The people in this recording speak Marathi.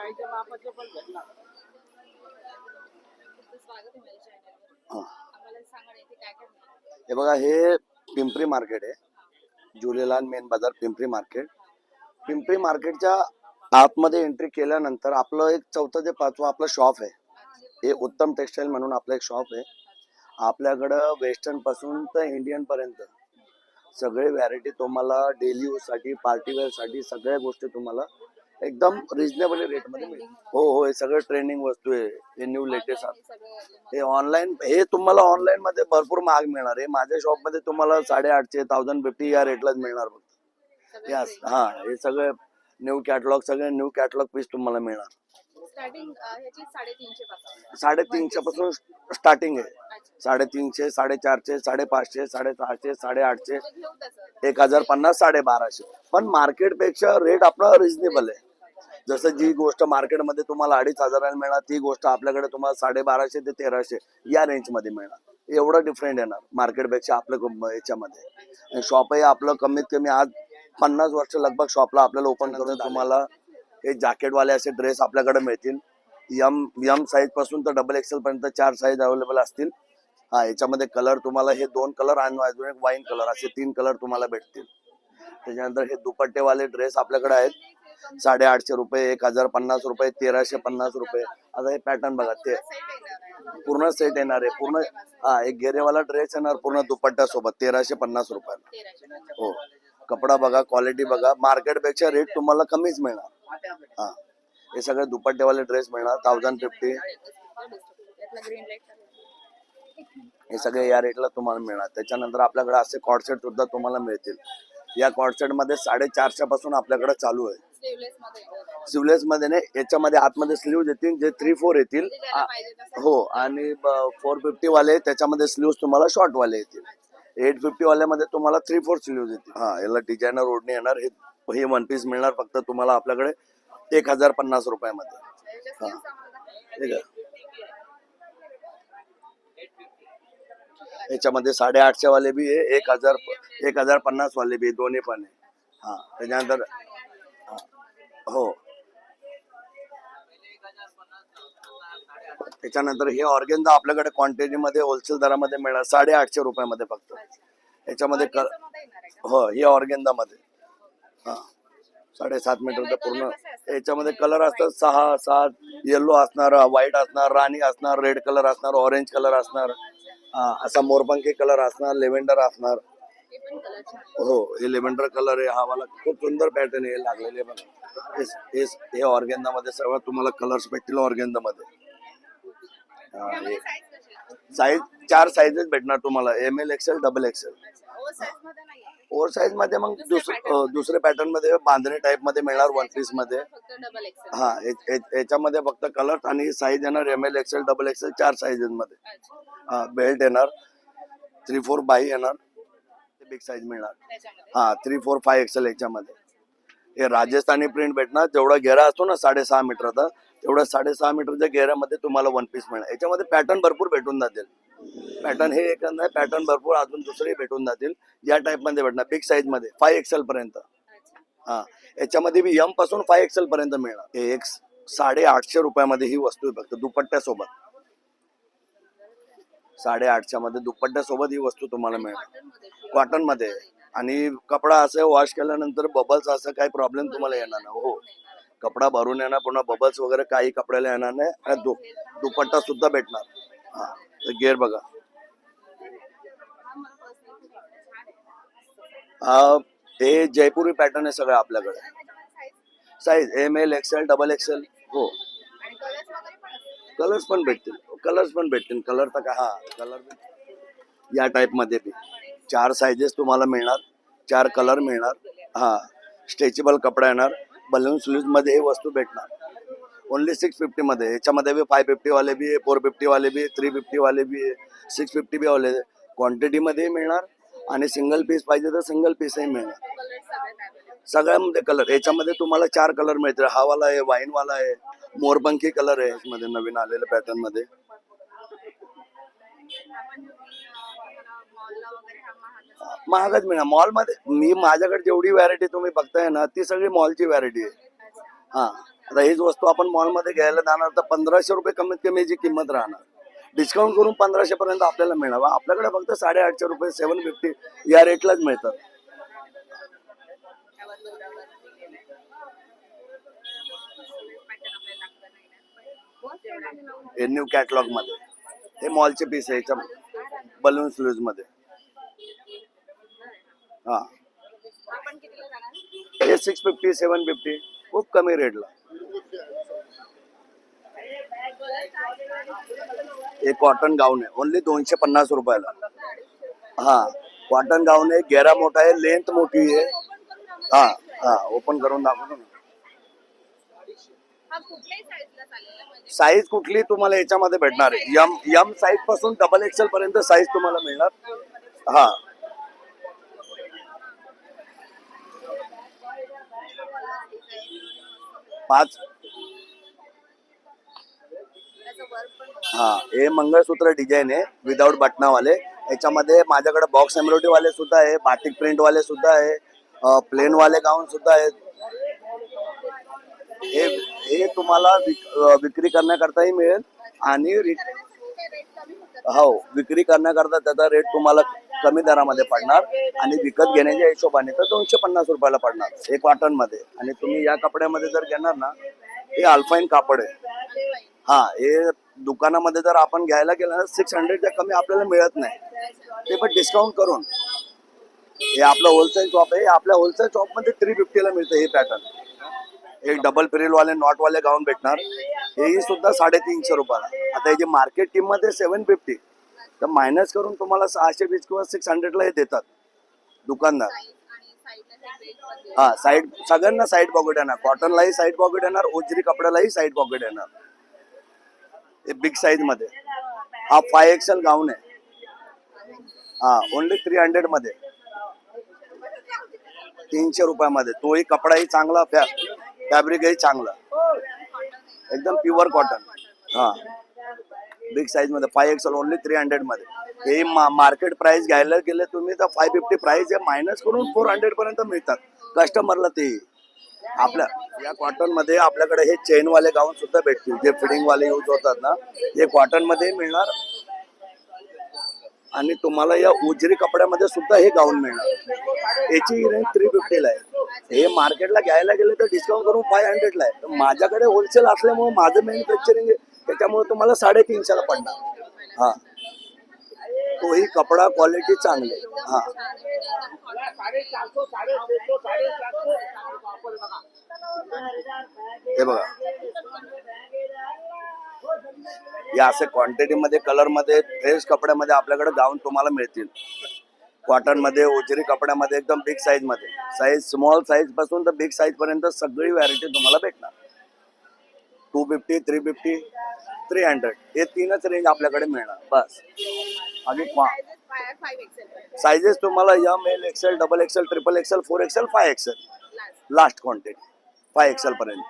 हे बघा, हे पिंपरी मार्केट आहे. झुलेलाल मेन बाजार पिंपरी मार्केट. पिंपरी मार्केटच्या आतमध्ये एंट्री केल्यानंतर आपलं एक 4थं ते 5वं आपलं शॉप आहे. हे उत्तम टेक्सटाईल म्हणून आपलं एक शॉप आहे. आपल्याकडं वेस्टर्न पासून तर इंडियन पर्यंत सगळे व्हरायटी तुम्हाला डेली यूज साठी, पार्टी वेअर साठी सगळ्या गोष्टी तुम्हाला एकदम रिजनेबल रेट मध्ये मिळेल. हो, हे सगळं ट्रेंडिंग वस्तू आहे. हे न्यू लेटेस्ट हे ऑनलाईन, हे तुम्हाला ऑनलाईन मध्ये भरपूर महाग मिळणार आहे. माझ्या शॉप मध्ये तुम्हाला 850 1050 या रेटलाच मिळणार फक्त. यस, हा, हे सगळे न्यू कॅटलॉग, सगळे न्यू कॅटलॉग पीस तुम्हाला मिळणार. स्टार्टिंग ह्याची 350 पासून 350 पासून स्टार्टिंग आहे. 350, 450, 550, 650, 850, 1050, 1250. पण मार्केट पेक्षा रेट आपला रिजनेबल आहे. जसं जी गोष्ट मार्केटमध्ये तुम्हाला 2500 मिळणार, ती गोष्ट आपल्याकडे तुम्हाला 1250 ते 1300 या रेंज मध्ये मिळणार. एवढं डिफरंट येणार मार्केट पेक्षा आपलं याच्यामध्ये. शॉपही आपलं कमीत कमी आज 50 वर्ष लगभग शॉपला आपल्याला ओपन करून तुम्हाला हे जॅकेटवाले असे ड्रेस आपल्याकडे मिळतील. यम साईज पासून तर डबल एक्सेल पर्यंत 4 साईज अवेलेबल असतील. हा, याच्यामध्ये कलर तुम्हाला हे 2 कलर आणि अजून एक वाईन कलर, असे 3 कलर तुम्हाला भेटतील. त्याच्यानंतर हे दुपट्टेवाले ड्रेस आपल्याकडे आहेत. 850 रुपये, 1050 रुपये, 1350 रुपये. आता हे पॅटर्न बघा, ते पूर्ण सेट येणार आहे. पूर्ण हा, एक घेरेवाला ड्रेस येणार पूर्ण दुपट्ट्या सोबत 1350 रुपयाला. हो, कपडा बघा, क्वालिटी बघा, मार्केट पेक्षा रेट तुम्हाला कमीच मिळणार. हा, हे सगळे दुपट्टेवाले ड्रेस मिळणार 1050. हे सगळे या रेटला तुम्हाला मिळणार. त्याच्यानंतर आपल्याकडे असे कॉर्डसेट सुद्धा तुम्हाला मिळतील. या कॉर्डसेट मध्ये 450 पासून आपल्याकडे चालू आहे. स्लीवलेस मध्ये नाही, याच्यामध्ये आतमध्ये स्लीव्ह येतील जे 3/4 येतील. हो, आणि 450 वाले त्याच्यामध्ये स्लीव्ह तुम्हाला शॉर्ट वाले येतील. 850 वाल्यामध्ये तुम्हाला 3/4 स्लीव्ह येतील. हा, याला डिझायनर ओढणी येणार. हे वन पीस मिळणार फक्त तुम्हाला आपल्याकडे 1050 रुपयामध्ये. हा, ठीक आहे. याच्यामध्ये 850 वाले बी आहे, 1050 वाले बी, दोन्ही पण आहे. हा, त्याच्यानंतर हो, त्याच्यानंतर हे ऑर्गेन्झा आपल्याकडे क्वांटिटी मध्ये होलसेल दरामध्ये मिळणार 850 रुपयामध्ये फक्त. याच्यामध्ये हो, हे ऑर्गेन्झा मध्ये. हा, 7.5 मीटरचा पूर्ण. याच्यामध्ये कलर असतात 6-7. येलो असणार, व्हाईट असणार, राणी असणार, रेड कलर असणार, ऑरेंज कलर असणार, असा मोरपंखी कलर असणार, लेव्हेंडर असणार. हो, हे लेव्हेंडर कलर आहे. हा वाला खूप सुंदर पॅटर्न आहे लागलेले बघा. हे ऑर्गेन्झा मध्ये सर्व तुम्हाला कलर्स भेटतील ऑर्गेन्झा मध्ये. साईज 4 साईजेस भेटणार तुम्हाला, ML, XL, double XL. Over size मध्ये मग दुसरे पॅटर्न मध्ये बांधणी टाइप मध्ये मिळणार वन पीस मध्ये. हा, याच्यामध्ये फक्त कलर आणि साईज येणार ML, XL, double XL 4 sizes मध्ये. हा, बेल्ट येणार 3/4 बाई येणार, बिग साईज मिळणार. हा, 3/4 5 XL याच्यामध्ये. हे राजस्थानी प्रिंट भेटणार. जेवढा घेरा असतो ना 6.5 मीटरचा, तेवढा 6.5 मीटरच्या घेऱ्यामध्ये तुम्हाला वन पीस मिळणार. याच्यामध्ये पॅटर्न भरपूर भेटून जातील. पॅटर्न हे एक नाही, पॅटर्न भरपूर अजून दुसरे भेटून जातील. या टाइप मध्ये भेटणार बिग साईज मध्ये 5 XL पर्यंत. हा, याच्यामध्ये बी M पासून 5 XL पर्यंत मिळणार. हे एक 850 रुपयामध्ये ही वस्तू आहे फक्त दुपट्ट्यासोबत. 850 मध्ये दुपट्ट्यासोबत ही वस्तू तुम्हाला मिळणार कॉटन मध्ये. आणि कपडा असं वॉश केल्यानंतर बबल्स असं काही प्रॉब्लेम तुम्हाला येणार नाही. हो, कपडा भरून येणार, पुन्हा बबल्स वगैरे काही कपड्याला येणार नाही. आणि दुपट्टा सुद्धा भेटणार. हा, गेअर बघा. हे जयपुरी पॅटर्न आहे सगळं आपल्याकडे. Size ML, XL, double XL. हो, कलर्स पण भेटतील. कलर तर का, हा, कलर या टाइप मध्ये बी 4 साईजेस तुम्हाला मिळणार, 4 कलर मिळणार. हा, स्ट्रेचेबल कपडा येणार. बलून स्लीव्ह मध्ये हे वस्तू भेटणार ओनली 650 मध्ये. याच्यामध्ये बी 550 वाले बी, 450 वाले बी, 350 वाले बी, 650 बी वाले. क्वांटिटी मध्ये मिळणार आणि सिंगल पीस पाहिजे तर सिंगल पीसही मिळणार. सगळ्यामध्ये कलर. याच्यामध्ये तुम्हाला 4 कलर मिळतील. हा वाला आहे, वाईन वाला आहे, मोरपंखी कलर आहे याच्यामध्ये नवीन आलेल्या पॅटर्न मध्ये. महागच मिळणार मॉलमध्ये. माझ्याकडे जेवढी व्हॅरायटी तुम्ही बघताय ना, ती सगळी मॉलची व्हॅरायटी आहे. हा, आता हीच वस्तू आपण मॉलमध्ये घ्यायला जाणार तर 1500 रुपये कमीत कमी याची किंमत राहणार. डिस्काउंट करून 1500 पर्यंत आपल्याला मिळावं. आपल्याकडे फक्त 850 रुपये 750 या रेटलाच मिळतात. त्यावर दोऱ्यावर दिलेलं आहे. pattern आपल्याला लागतं नाही ना. हे न्यू कॅटलॉग मध्ये हे मॉलचे पीस आहे याच्या बलून स्लीव्ज मध्ये. हा आपण कितीला जाणार? हे 650 750 खूप कमी रेटला. हे कॉटन गाऊन आहे ओनली 250 रुपयाला. हा कॉटन गाऊन आहे, घेरा मोठा आहे, लेंथ मोठी आहे. हा हा ओपन करून दाखवतो ना. हा कुठल्याही साईजला चालेल ना? म्हणजे साईज कुठली तुम्हाला याच्यामध्ये भेटणार आहे. यम साईज पासून डबल एक्सेल पर्यंत साईज तुम्हाला मिळणार. हा पाच. त्याचं वर्क पण बघा. हा हे मंगळसूत्र डिझाईन आहे विदाउट बटनावाले. याच्यामध्ये माझ्याकडे बॉक्स एम्ब्रॉयडरी वाले सुद्धा आहे, बाटिक प्रिंट वाले सुद्धा आहे, प्लेन वाले गाऊन सुद्धा आहेत. हे हे तुम्हाला विक्री करण्याकरताही मिळेल आणि ते रेट कमी होतात. हो विक्री करण्याकरता त्याचा रेट तुम्हाला कमी दरामध्ये पडणार आणि विकत घेण्याच्या हिशोबाने तर 250 रुपयाला पडणार हे कॉटन मध्ये. आणि तुम्ही या कपड्यामध्ये जर घेणार ना हे अल्फाईन कापड आहे. हा हे दुकानामध्ये जर आपण घ्यायला गेलं ना 600च्या कमी आपल्याला मिळत नाही. ते पण डिस्काउंट करून. हे आपलं होलसेल शॉप आहे. आपल्या होलसेल शॉप मध्ये 350 ला मिळतं हे पॅटर्न. एक डबल पिरिल वाले नॉट वाले गाऊन भेटणार. हेही सुद्धा 350 रुपयाला. आता याची मार्केट किंमत आहे 750 तर मायनस करून तुम्हाला 620 किंवा 600 ला हे देतात दुकानदार. आणि साईडला हे बेल्ट पण दिलं. हा साईड सगळ्यांना साईड पॉकेट येणार. कॉटनलाही साईड पॉकेट येणार, ओजरी कपड्यालाही साईड पॉकेट येणार. हे बिग साईज मध्ये. हा 5XL गाऊन आहे. हा ओनली 300 मध्ये 300 रुपयामध्ये. तोही कपडाही चांगला, फॅब्रिकही चांगला, एकदम प्युअर कॉटन. हा बिग साईज मध्ये 5XL ओनली 300 मध्ये. हे मार्केट प्राइस घ्यायला गेले तुम्ही तर 550 प्राइस आहे, मायनस करून 400 पर्यंत मिळतात कस्टमरला. ते आपल्या या कॉटन मध्ये आपल्याकडे हे चेन वाले गाऊन सुद्धा भेटतील जे फिटिंग वाले यूज होतात ना, हे कॉटन मध्ये मिळणार. आणि तुम्हाला या उजरी कपड्यामध्ये सुद्धा हे गाऊन मिळणार. याची रेंज 350 ला आहे. हे मार्केटला घ्यायला गेले तर डिस्काउंट करून 500 ला आहे. तर माझ्याकडे होलसेल असल्यामुळे माझं मॅन्युफॅक्चरिंग आहे त्याच्यामुळे तुम्हाला 350 ला पडणार. हा तोही कपडा क्वालिटी चांगली. हा हे बघा या असे क्वांटिटी मध्ये कलर मध्ये फ्रेश कपड्यामध्ये आपल्याकडे गाऊन तुम्हाला मिळतील. कॉटन मध्ये, ओजरी कपड्यामध्ये, एकदम बिग साईज मध्ये. साईज स्मॉल साईज पासून तर बिग साईज पर्यंत सगळी व्हॅरायटी तुम्हाला भेटणार. 250 350 300 हे तीनच रेंज आपल्याकडे मिळणार बस. आणि sizes 5XL पर्यंत. साईजेस तुम्हाला M L XL double XL triple XL 4XL 5XL Last. Last quantity 5XL पर्यंत.